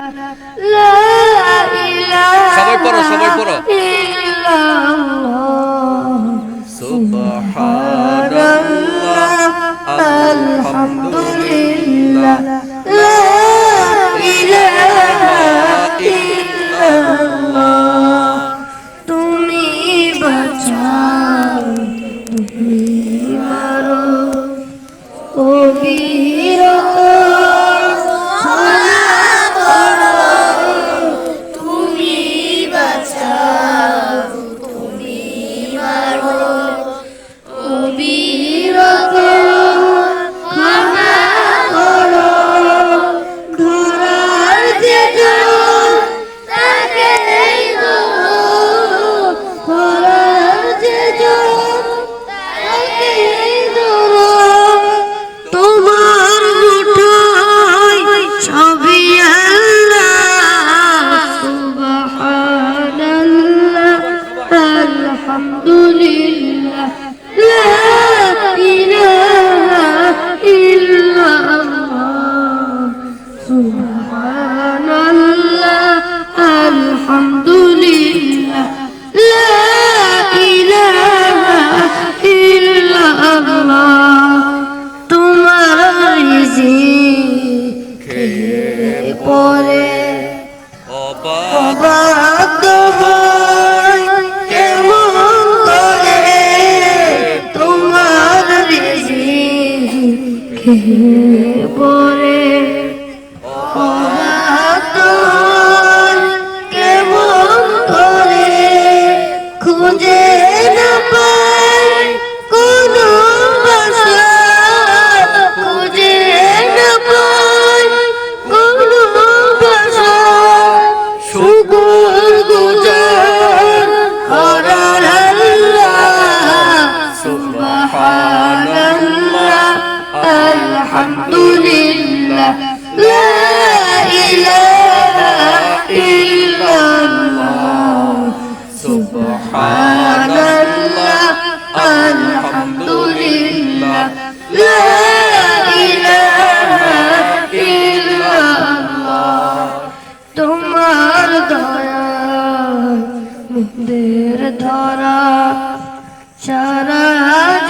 لا إله সবাই পড়ো إلا الله سبحان الله الحمد لله لا إله إلا الله তুমি বাঁচাও তুমি মারো অবিরত তুমি বাঁচাও তুমি মারো অবিরত ক্ষমা করো ধরার যে জন তাকেই ধরো ধরার যে জন তাকেই ধরো তোমার মুঠোয় সবই আল্লাহ সুবহানাল্লাহ আলহামদুলিল্লাহ লা ইলাহা ইল্লাল্লাহ সুবহানাল্লাহ আলহামদুলিল্লাহ লা ইলাহা ইল্লাল্লাহ তোমার জিকিরে পরে অবাক হয় কেমন করে তোমার জিকিরে পরে অবাক হয় কেমন করে খুঁজে না পাই কোনো ভাষা খুঁজে না পাই কোনো ভাষা শুকর গুজার করার আল্লাহ সুবহানাল্লাহ আলহামদুলিল্লাহ লা ইলাহা ইল্লাল্লাহ সুবহানাল্লাহ আলহামদুলিল্লাহ লা ইলাহা ইল্লাল্লাহ তোমার দয়া মুদের ধরা সারা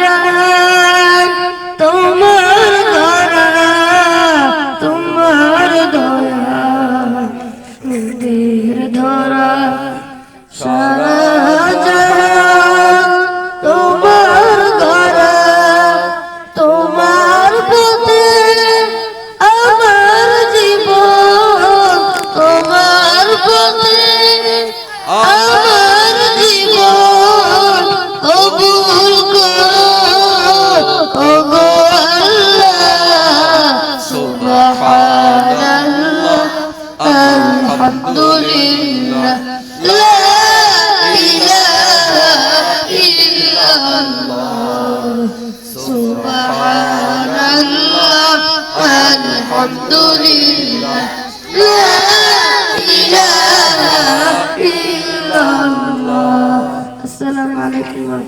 জাহান তোমার ধরা তোমার দয়া মুদের ধরা সারা জাহান তোমার ধরা তোমার পথে আমার জীবন তোমার পথে আমার জীবন কবুল করো ওগো আল্লাহ সুবহানাল্লাহ আলহামদুলিল্লাহ লা ইলাহা ইল্লাল্লাহ সুবহানাল্লাহ আলহামদুলিল্লাহ লা ইলাহা ইল্লাল্লাহ আসসালামু আলাইকুম।